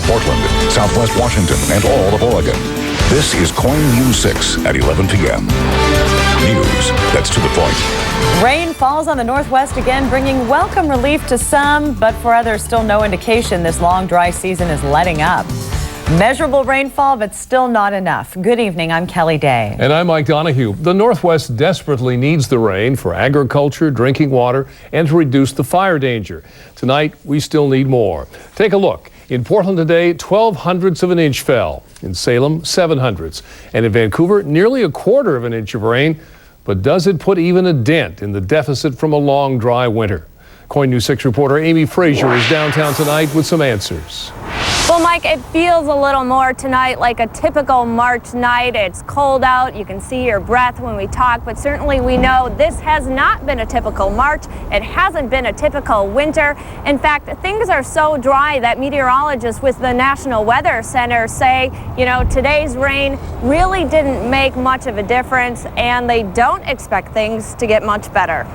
Portland, Southwest Washington, and all of Oregon. This is KOIN News 6 at 11 p.m. News that's to the point. Rain falls on the northwest again, bringing welcome relief to some, but for others, still no indication this long, dry season is letting up. Measurable rainfall, but still not enough. Good evening, I'm Kelly Day. And I'm Mike Donahue. The Northwest desperately needs the rain for agriculture, drinking water, and to reduce the fire danger. Tonight, we still need more. Take a look. In Portland today, 0.12 of an inch fell. In Salem, 0.07. And in Vancouver, nearly 1/4 of an inch of rain. But does it put even a dent in the deficit from a long, dry winter? KOIN News 6 reporter Amy Frazier is downtown tonight with some answers. Well, Mike, it feels a little more tonight like a typical March night. It's cold out. You can see your breath when we talk, but certainly we know this has not been a typical March. It hasn't been a typical winter. In fact, things are so dry that meteorologists with the National Weather Center say, today's rain really didn't make much of a difference, and they don't expect things to get much better.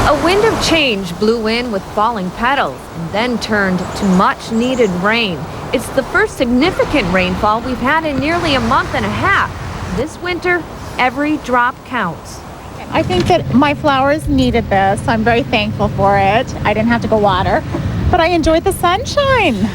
A wind of change blew in with falling petals and then turned to much-needed rain. It's the first significant rainfall we've had in nearly a month and a half. This winter, every drop counts. I think that my flowers needed this. I'm very thankful for it. I didn't have to go water, but I enjoyed the sunshine.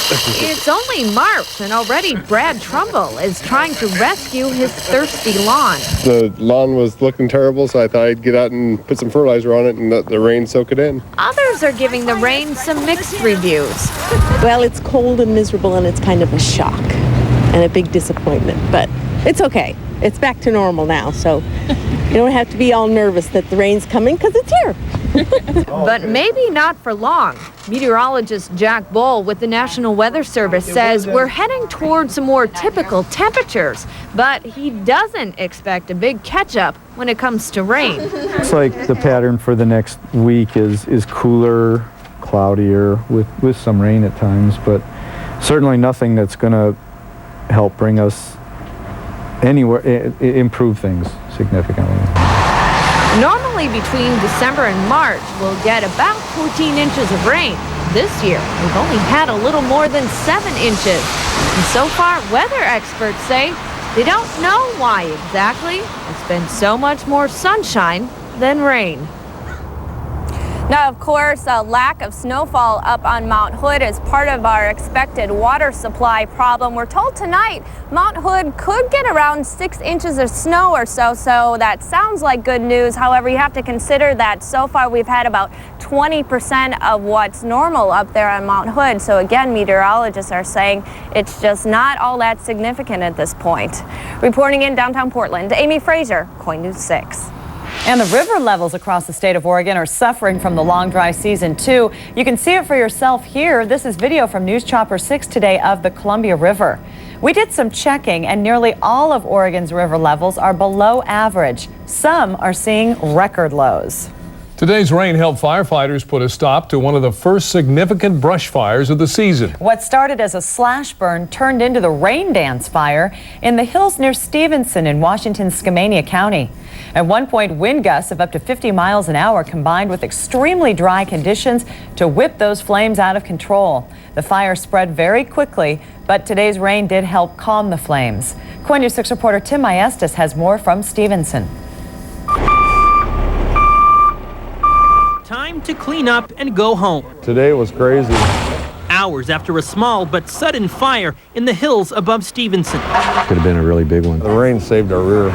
It's only March, and already Brad Trumbull is trying to rescue his thirsty lawn. The lawn was looking terrible, so I thought I'd get out and put some fertilizer on it and let the rain soak it in. Others are giving the rain some mixed reviews. Well, it's cold and miserable, and it's kind of a shock and a big disappointment, but it's okay. It's back to normal now, so you don't have to be all nervous that the rain's coming, because it's here. But maybe not for long. Meteorologist Jack Bull with the National Weather Service says we're heading towards some more typical temperatures, but he doesn't expect a big catch-up when it comes to rain. Looks like the pattern for the next week is cooler, cloudier, with some rain at times, but certainly nothing that's going to help bring us anywhere, improve things significantly. Normally between December and March, we'll get about 14 inches of rain. This year, we've only had a little more than 7 inches. And so far, weather experts say they don't know why exactly. It's been so much more sunshine than rain. Now, of course, a lack of snowfall up on Mount Hood is part of our expected water supply problem. We're told tonight Mount Hood could get around 6 inches of snow or so that sounds like good news. However, you have to consider that so far we've had about 20% of what's normal up there on Mount Hood. So again, meteorologists are saying it's just not all that significant at this point. Reporting in downtown Portland, Amy Frazier, KOIN News 6. And the river levels across the state of Oregon are suffering from the long, dry season, too. You can see it for yourself here. This is video from News Chopper 6 today of the Columbia River. We did some checking, and nearly all of Oregon's river levels are below average. Some are seeing record lows. Today's rain helped firefighters put a stop to one of the first significant brush fires of the season. What started as a slash burn turned into the rain dance fire in the hills near Stevenson in Washington's Skamania County. At one point, wind gusts of up to 50 miles an hour combined with extremely dry conditions to whip those flames out of control. The fire spread very quickly, but today's rain did help calm the flames. KOIN News 6 reporter Tim Maestas has more from Stevenson. Time to clean up and go home. Today was crazy. Hours after a small but sudden fire in the hills above Stevenson. Could have been a really big one. The rain saved our rear.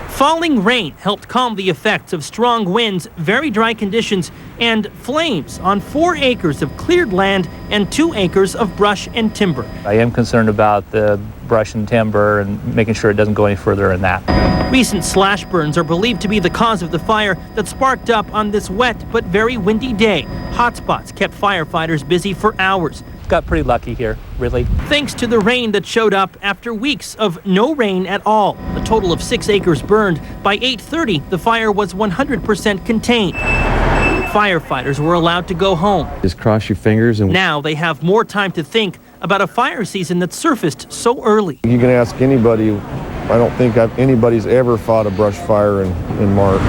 Falling rain helped calm the effects of strong winds, very dry conditions, and flames on 4 acres of cleared land and 2 acres of brush and timber. I am concerned about the brush and timber and making sure it doesn't go any further in that. Recent slash burns are believed to be the cause of the fire that sparked up on this wet but very windy day. Hotspots kept firefighters busy for hours. Got pretty lucky here, really. Thanks to the rain that showed up after weeks of no rain at all. A total of 6 acres burned. By 8:30, the fire was 100% contained. Firefighters were allowed to go home. Just cross your fingers and... Now they have more time to think about a fire season that surfaced so early. You can ask anybody. I don't think anybody's ever fought a brush fire in March.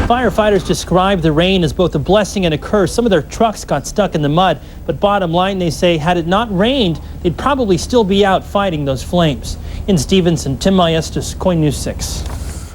Firefighters describe the rain as both a blessing and a curse. Some of their trucks got stuck in the mud, but bottom line, they say, had it not rained, they'd probably still be out fighting those flames. In Stevenson, Tim Maestas, KOIN News 6.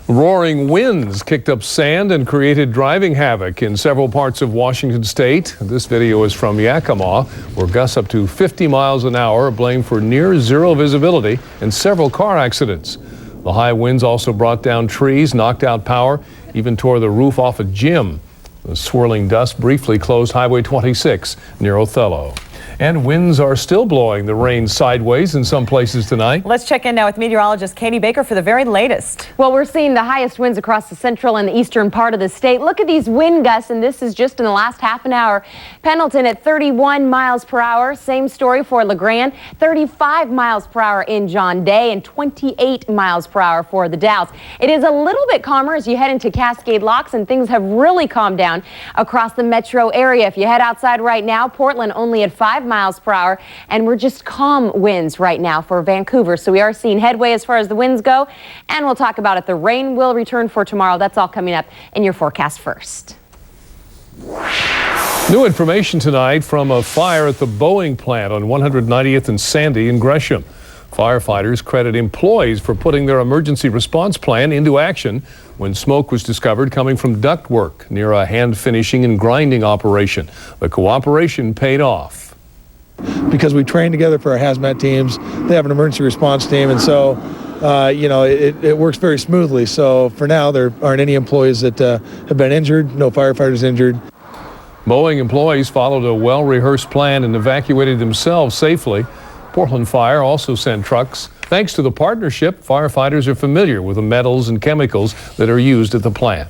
Roaring winds kicked up sand and created driving havoc in several parts of Washington state. This video is from Yakima, where gusts up to 50 miles an hour are blamed for near zero visibility and several car accidents. The high winds also brought down trees, knocked out power, even tore the roof off a gym. The swirling dust briefly closed Highway 26 near Othello. And winds are still blowing the rain sideways in some places tonight. Let's check in now with meteorologist Katie Baker for the very latest. Well, we're seeing the highest winds across the central and the eastern part of the state. Look at these wind gusts, and this is just in the last half an hour. Pendleton at 31 miles per hour. Same story for LeGrand. 35 miles per hour in John Day and 28 miles per hour for the Dalles. It is a little bit calmer as you head into Cascade Locks, and things have really calmed down across the metro area. If you head outside right now, Portland only at 5 miles per hour, and we're just calm winds right now for Vancouver. So we are seeing headway as far as the winds go, and we'll talk about it. The rain will return for tomorrow. That's all coming up in your forecast first. New information tonight from a fire at the Boeing plant on 190th and Sandy in Gresham. Firefighters credit employees for putting their emergency response plan into action when smoke was discovered coming from ductwork near a hand finishing and grinding operation. The cooperation paid off. Because we train together for our hazmat teams, they have an emergency response team, and so it works very smoothly. So for now, there aren't any employees that have been injured, no firefighters injured. Boeing employees followed a well-rehearsed plan and evacuated themselves safely. Portland Fire also sent trucks. Thanks to the partnership, firefighters are familiar with the metals and chemicals that are used at the plant.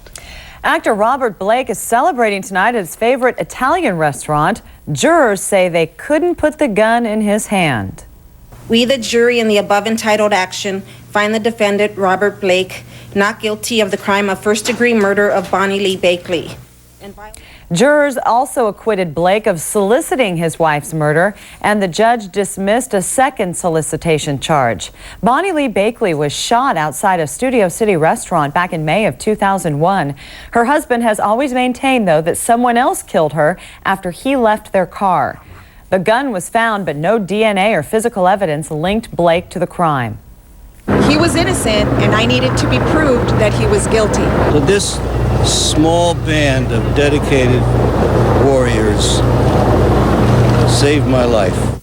Actor Robert Blake is celebrating tonight at his favorite Italian restaurant. Jurors say they couldn't put the gun in his hand. We, the jury in the above entitled action, find the defendant, Robert Blake, not guilty of the crime of first-degree murder of Bonnie Lee Bakley. Jurors also acquitted Blake of soliciting his wife's murder, and the judge dismissed a second solicitation charge. Bonnie Lee Bakley was shot outside a Studio City restaurant back in May of 2001. Her husband has always maintained, though, that someone else killed her after he left their car. The gun was found, but no DNA or physical evidence linked Blake to the crime. He was innocent, and I needed to be proved that he was guilty. So this small band of dedicated warriors saved my life.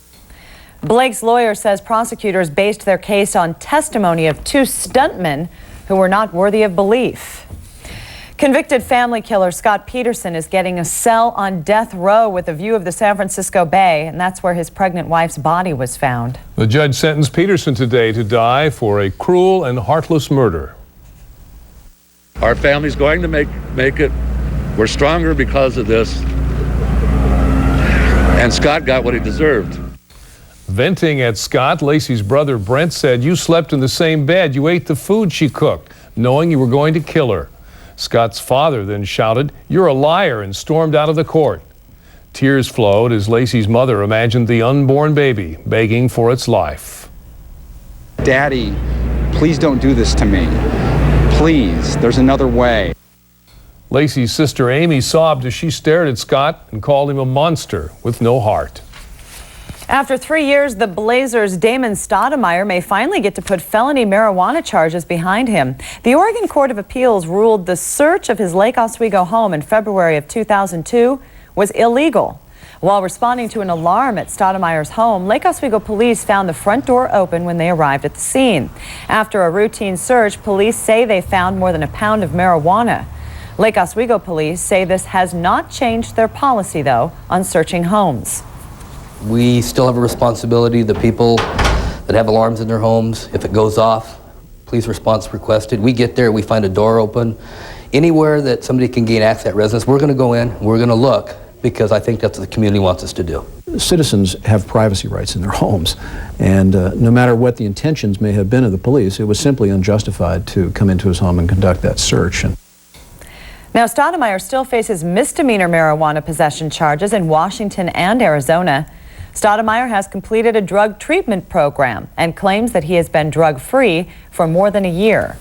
Blake's lawyer says prosecutors based their case on testimony of two stuntmen who were not worthy of belief. Convicted family killer Scott Peterson is getting a cell on death row with a view of the San Francisco Bay, and that's where his pregnant wife's body was found. The judge sentenced Peterson today to die for a cruel and heartless murder. Our family's going to make it. We're stronger because of this. And Scott got what he deserved. Venting at Scott, Lacey's brother Brent said, "You slept in the same bed. You ate the food she cooked, knowing you were going to kill her." Scott's father then shouted, "You're a liar," and stormed out of the court. Tears flowed as Lacey's mother imagined the unborn baby begging for its life. "Daddy, please don't do this to me. Please, there's another way." Lacey's sister Amy sobbed as she stared at Scott and called him a monster with no heart. After 3 years, the Blazers' Damon Stoudemire may finally get to put felony marijuana charges behind him. The Oregon Court of Appeals ruled the search of his Lake Oswego home in February of 2002 was illegal. While responding to an alarm at Stoudemire's home, Lake Oswego police found the front door open when they arrived at the scene. After a routine search, police say they found more than a pound of marijuana. Lake Oswego police say this has not changed their policy, though, on searching homes. We still have a responsibility. The people that have alarms in their homes, if it goes off, police response requested. We get there, we find a door open. Anywhere that somebody can gain access at residence, we're going to go in, we're going to look, because I think that's what the community wants us to do. Citizens have privacy rights in their homes, and no matter what the intentions may have been of the police, it was simply unjustified to come into his home and conduct that search. Now, Stoudemire still faces misdemeanor marijuana possession charges in Washington and Arizona. Stoudemire has completed a drug treatment program and claims that he has been drug-free for more than a year.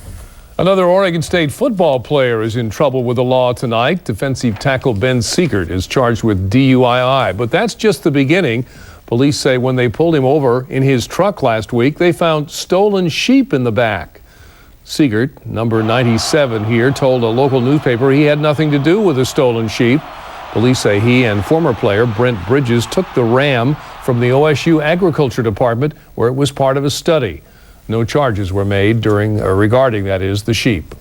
Another Oregon State football player is in trouble with the law tonight. Defensive tackle Ben Siegert is charged with DUI. But that's just the beginning. Police say when they pulled him over in his truck last week, they found stolen sheep in the back. Siegert, number 97 here, told a local newspaper he had nothing to do with the stolen sheep. Police say he and former player Brent Bridges took the ram from the OSU Agriculture Department where it was part of a study. No charges were made regarding the sheep.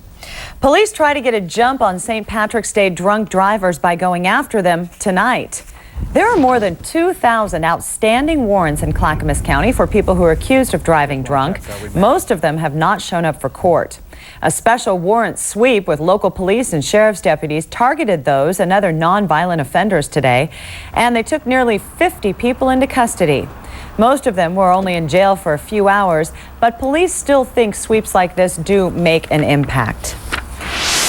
Police try to get a jump on St. Patrick's Day drunk drivers by going after them tonight. There are more than 2,000 outstanding warrants in Clackamas County for people who are accused of driving drunk. Most of them have not shown up for court. A special warrant sweep with local police and sheriff's deputies targeted those and other nonviolent offenders today, and they took nearly 50 people into custody. Most of them were only in jail for a few hours, but police still think sweeps like this do make an impact.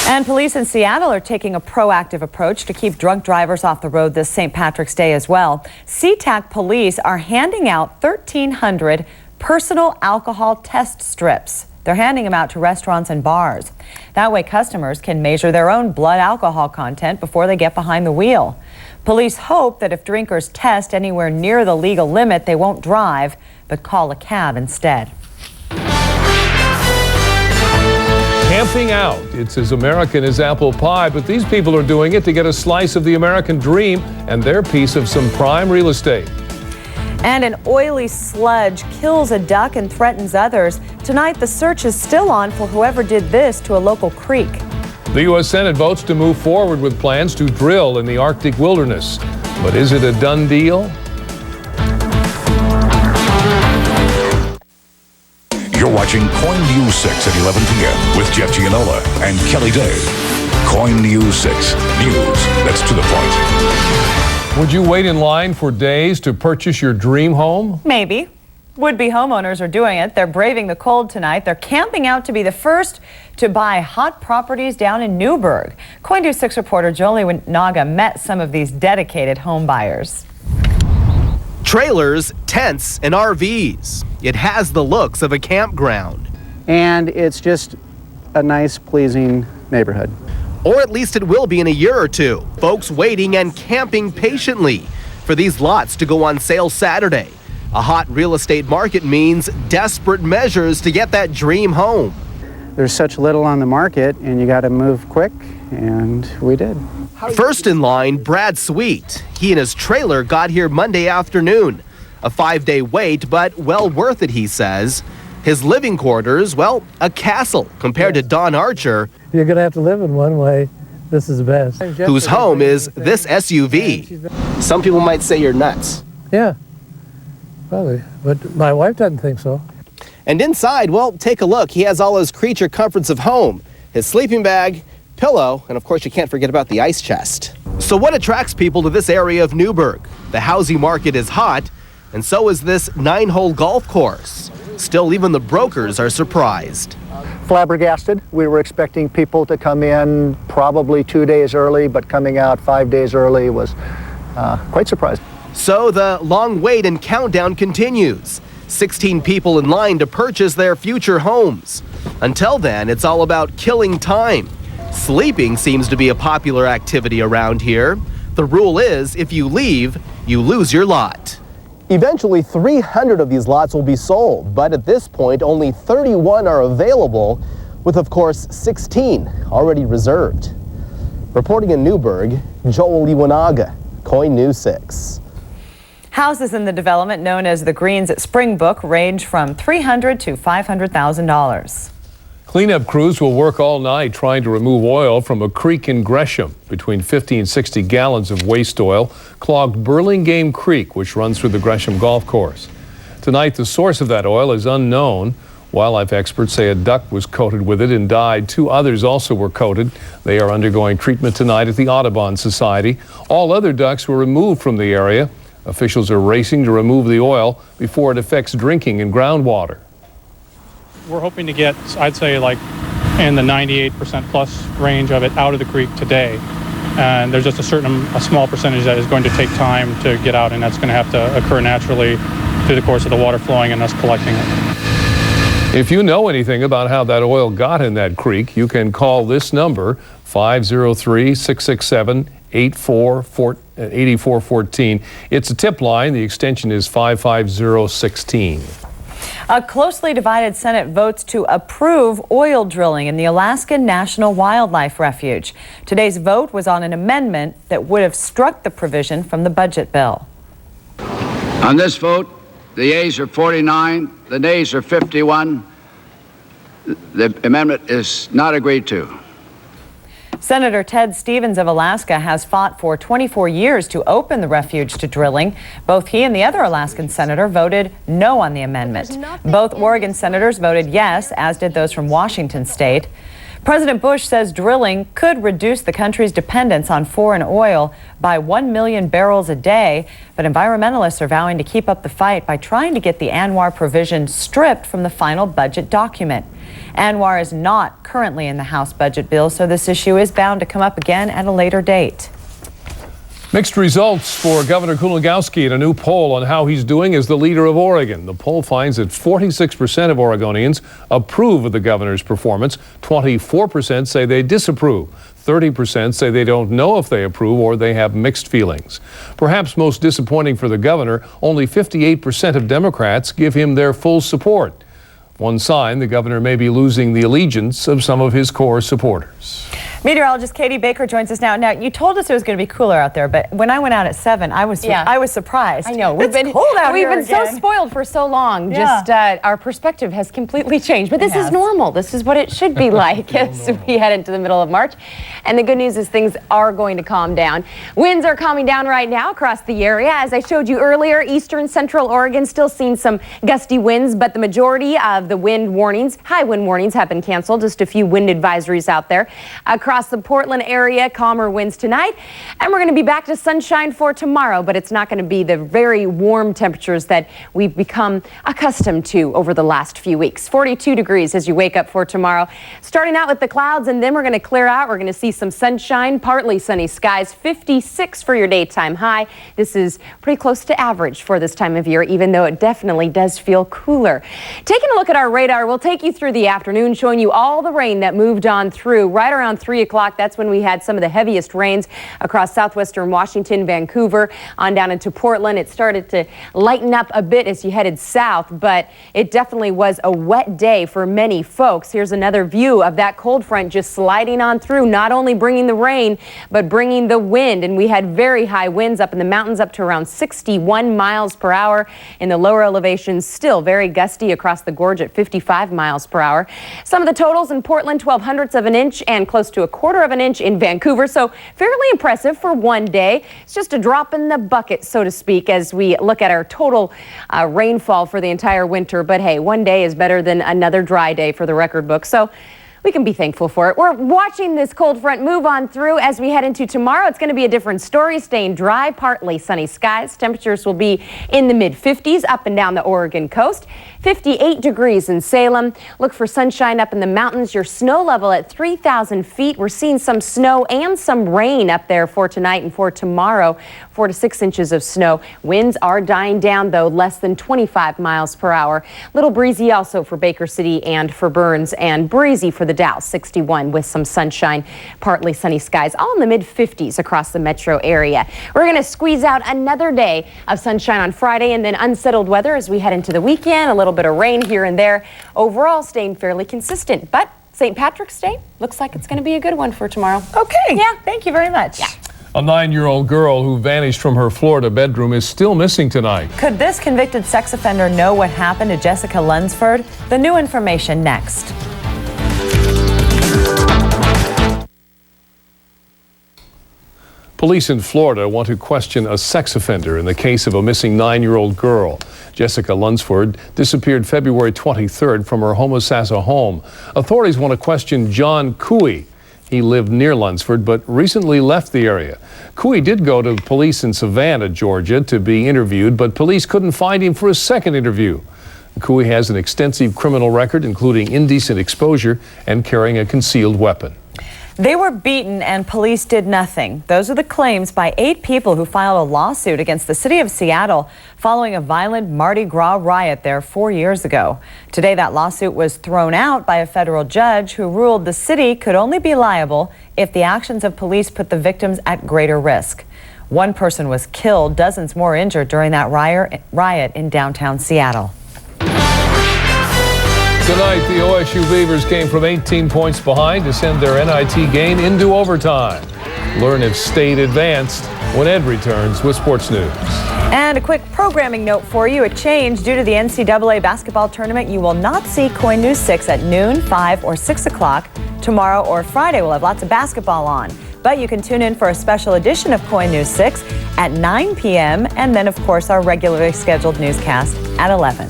And police in Seattle are taking a proactive approach to keep drunk drivers off the road this St. Patrick's Day as well. SeaTac police are handing out 1,300 personal alcohol test strips. They're handing them out to restaurants and bars. That way customers can measure their own blood alcohol content before they get behind the wheel. Police hope that if drinkers test anywhere near the legal limit, they won't drive, but call a cab instead. Camping out. It's as American as apple pie, but these people are doing it to get a slice of the American dream and their piece of some prime real estate. And an oily sludge kills a duck and threatens others. Tonight, the search is still on for whoever did this to a local creek. The U.S. Senate votes to move forward with plans to drill in the Arctic wilderness. But is it a done deal? You're watching KOIN News 6 at 11 p.m. with Jeff Gianola and Kelly Day. KOIN News 6. News that's to the point. Would you wait in line for days to purchase your dream home? Maybe. Would-be homeowners are doing it. They're braving the cold tonight. They're camping out to be the first to buy hot properties down in Newberg. KOIN News 6 reporter Jolie Naga met some of these dedicated home buyers. Trailers, tents, and RVs. It has the looks of a campground. And it's just a nice, pleasing neighborhood. Or at least it will be in a year or two. Folks waiting and camping patiently for these lots to go on sale Saturday. A hot real estate market means desperate measures to get that dream home. There's such little on the market, and you got to move quick, and we did. First in line, Brad Sweet. He and his trailer got here Monday afternoon. A 5-day wait, but well worth it, he says. His living quarters, well, a castle compared to Don Archer. You're going to have to live in one way. This is the best. Whose home is this SUV. Some people might say you're nuts. Yeah, probably. But my wife doesn't think so. And inside, well, take a look. He has all his creature comforts of home. His sleeping bag, pillow, and of course you can't forget about the ice chest. So what attracts people to this area of Newberg? The housing market is hot, and so is this 9-hole golf course. Still, even the brokers are surprised. Flabbergasted. We were expecting people to come in probably 2 days early, but coming out 5 days early was quite surprising. So the long wait and countdown continues. 16 people in line to purchase their future homes. Until then, it's all about killing time. Sleeping seems to be a popular activity around here. The rule is, if you leave, you lose your lot. Eventually, 300 of these lots will be sold, but at this point, only 31 are available, with, of course, 16 already reserved. Reporting in Newberg, Joel Iwanaga, KOIN News 6. Houses in the development known as the Greens at Springbrook range from $300,000 to $500,000. Cleanup crews will work all night trying to remove oil from a creek in Gresham. Between 50 and 60 gallons of waste oil clogged Burlingame Creek, which runs through the Gresham golf course. Tonight, the source of that oil is unknown. Wildlife experts say a duck was coated with it and died. 2 others also were coated. They are undergoing treatment tonight at the Audubon Society. All other ducks were removed from the area. Officials are racing to remove the oil before it affects drinking and groundwater. We're hoping to get, I'd say, like in the 98% plus range of it out of the creek today. And there's just a small percentage that is going to take time to get out, and that's going to have to occur naturally through the course of the water flowing and us collecting it. If you know anything about how that oil got in that creek, you can call this number, 503-667-8414. It's a tip line. The extension is 55016. A closely divided Senate votes to approve oil drilling in the Alaskan National Wildlife Refuge. Today's vote was on an amendment that would have struck the provision from the budget bill. On this vote, the yeas are 49, the nays are 51. The amendment is not agreed to. Senator Ted Stevens of Alaska has fought for 24 years to open the refuge to drilling. Both he and the other Alaskan senator voted no on the amendment. Both Oregon senators voted yes, as did those from Washington state. President Bush says drilling could reduce the country's dependence on foreign oil by 1 million barrels a day, but environmentalists are vowing to keep up the fight by trying to get the ANWR provision stripped from the final budget document. ANWR is not currently in the House budget bill, so this issue is bound to come up again at a later date. Mixed results for Governor Kulongoski in a new poll on how he's doing as the leader of Oregon. The poll finds that 46% of Oregonians approve of the governor's performance. 24% say they disapprove. 30% say they don't know if they approve or they have mixed feelings. Perhaps most disappointing for the governor, only 58% of Democrats give him their full support. One sign the governor may be losing the allegiance of some of his core supporters. Meteorologist Katie Baker joins us now. Now, you told us it was going to be cooler out there, but when I went out at 7, I was surprised. I know. We've been cold out here. We've been so spoiled for so long. Yeah. Just our perspective has completely changed. But this is normal. This is what it should be like as we head into the middle of March. And the good news is things are going to calm down. Winds are calming down right now across the area. As I showed you earlier, eastern central Oregon still seeing some gusty winds, but the majority of the wind warnings, high wind warnings, have been canceled. Just a few wind advisories out there. Across the Portland area, calmer winds tonight, and we're going to be back to sunshine for tomorrow, but it's not going to be the very warm temperatures that we've become accustomed to over the last few weeks. 42 degrees as you wake up for tomorrow. Starting out with the clouds, and then we're going to clear out. We're going to see some sunshine, partly sunny skies. 56 for your daytime high. This is pretty close to average for this time of year, even though it definitely does feel cooler. Taking a look at our radar, we'll take you through the afternoon, showing you all the rain that moved on through right around 3 o'clock. That's when we had some of the heaviest rains across southwestern Washington, Vancouver, on down into Portland. It started to lighten up a bit as you headed south, but it definitely was a wet day for many folks. Here's another view of that cold front just sliding on through, not only bringing the rain, but bringing the wind. And we had very high winds up in the mountains, up to around 61 miles per hour. In the lower elevations, still very gusty across the gorge at 55 miles per hour. Some of the totals in Portland, 0.12 of an inch and close to 1/4 of an inch in Vancouver, so fairly impressive for one day. It's just a drop in the bucket, so to speak, as we look at our total rainfall for the entire winter. But hey, one day is better than another dry day for the record book, so we can be thankful for it. We're watching this cold front move on through as we head into tomorrow. It's going to be a different story, staying dry, partly sunny skies. Temperatures will be in the mid-50s up and down the Oregon coast. 58 degrees in Salem. Look for sunshine up in the mountains. Your snow level at 3,000 feet. We're seeing some snow and some rain up there for tonight and for tomorrow. 4 to 6 inches of snow. Winds are dying down, though, less than 25 miles per hour. Little breezy also for Baker City and for Burns, and breezy for the Dow, 61 with some sunshine, partly sunny skies, all in the mid-50s across the metro area. We're going to squeeze out another day of sunshine on Friday and then unsettled weather as we head into the weekend. A little bit of rain here and there. Overall, staying fairly consistent, but St. Patrick's Day looks like it's going to be a good one for tomorrow. Okay. Yeah. Thank you very much. A 9-year-old girl who vanished from her Florida bedroom is still missing tonight. Could this convicted sex offender know what happened to Jessica Lunsford? The new information next. Police in Florida want to question a sex offender in the case of a missing 9-year-old girl. Jessica Lunsford disappeared February 23rd from her Homosassa home. Authorities want to question John Cooey. He lived near Lunsford but recently left the area. Cooey did go to police in Savannah, Georgia to be interviewed, but police couldn't find him for a second interview. Cooey has an extensive criminal record, including indecent exposure and carrying a concealed weapon. They were beaten and police did nothing. Those are the claims by 8 people who filed a lawsuit against the city of Seattle following a violent Mardi Gras riot there 4 years ago. Today, that lawsuit was thrown out by a federal judge who ruled the city could only be liable if the actions of police put the victims at greater risk. 1 person was killed, dozens more injured during that riot in downtown Seattle. Tonight, the OSU Beavers came from 18 points behind to send their NIT game into overtime. Learn if State advanced when Ed returns with Sports News. And a quick programming note for you. A change due to the NCAA basketball tournament. You will not see KOIN News 6 at noon, 5, or 6 o'clock. Tomorrow or Friday, we'll have lots of basketball on. But you can tune in for a special edition of KOIN News 6 at 9 p.m. and then, of course, our regularly scheduled newscast at 11.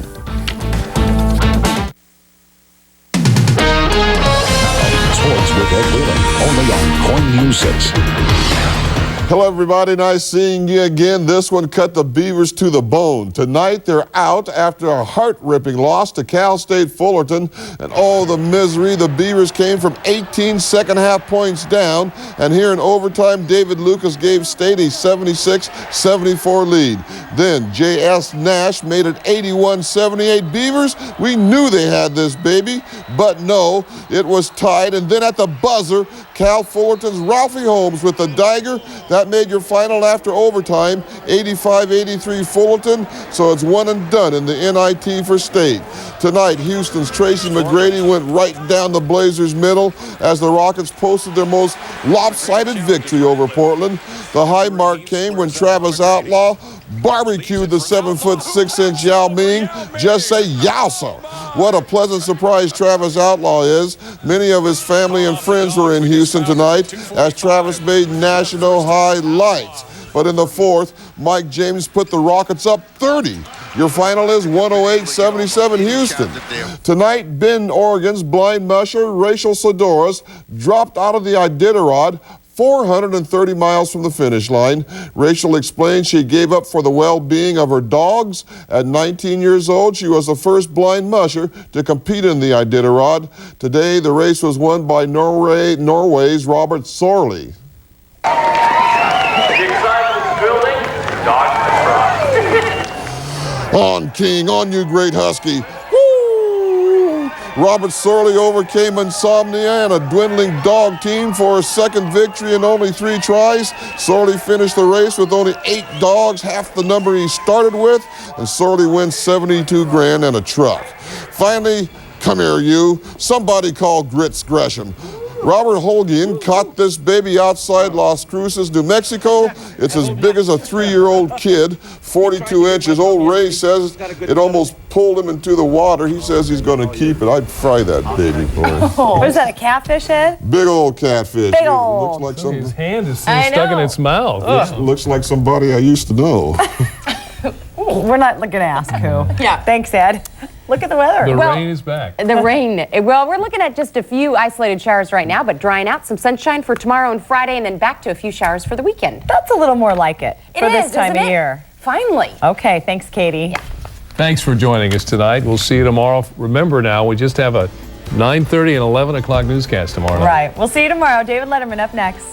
Sports with Ed Whelan, only on KOIN News 6. Hello, everybody. Nice seeing you again. This one cut the Beavers to the bone. Tonight, they're out after a heart-ripping loss to Cal State Fullerton. And oh, the misery. The Beavers came from 18 second-half points down. And here in overtime, David Lucas gave State a 76-74 lead. Then J.S. Nash made it 81-78. Beavers, we knew they had this baby. But no, it was tied. And then at the buzzer, Cal Fullerton's Ralphie Holmes with the dagger. That made your final after overtime, 85-83 Fullerton, so it's one and done in the NIT for State. Tonight, Houston's Tracy McGrady went right down the Blazers' middle as the Rockets posted their most lopsided victory over Portland. The high mark came when Travis Outlaw barbecued the 7'6" Yao Ming. Just say yowza. What a pleasant surprise Travis Outlaw is. Many of his family and friends were in Houston tonight as Travis made national highlights. But in the fourth, Mike James put the Rockets up 30. Your final is 108-77 Houston. Tonight, Bend, Oregon's blind musher Rachel Sidoris dropped out of the Iditarod 430 miles from the finish line. Rachel explained she gave up for the well-being of her dogs. At 19 years old, she was the first blind musher to compete in the Iditarod. Today, the race was won by Norway's Robert Sorley. The excitement is building. Dogs in front. On, King, on you, great Husky. Robert Sorley overcame insomnia and a dwindling dog team for a second victory in only 3 tries. Sorley finished the race with only 8 dogs, half the number he started with, and Sorley wins $72,000 and a truck. Finally, come here, you. Somebody call Grits Gresham. Robert Holguin caught this baby outside Las Cruces, New Mexico. It's as big as a 3-year-old kid, 42 inches. Old Ray says it almost pulled him into the water. He says he's going to keep it. I'd fry that baby for him. What is that, a catfish head? Big old catfish. Big old. Looks like His hand is stuck in its mouth. Looks like somebody I used to know. We're not going to ask who. Yeah. Thanks, Ed. Look at the weather. The rain is back. The rain. Well, we're looking at just a few isolated showers right now, but drying out. Some sunshine for tomorrow and Friday, and then back to a few showers for the weekend. That's a little more like it for this time of year. Finally. Okay, thanks, Katie. Yeah. Thanks for joining us tonight. We'll see you tomorrow. Remember now, we just have a 9:30 and 11 o'clock newscast tomorrow night. Right. We'll see you tomorrow. David Letterman up next.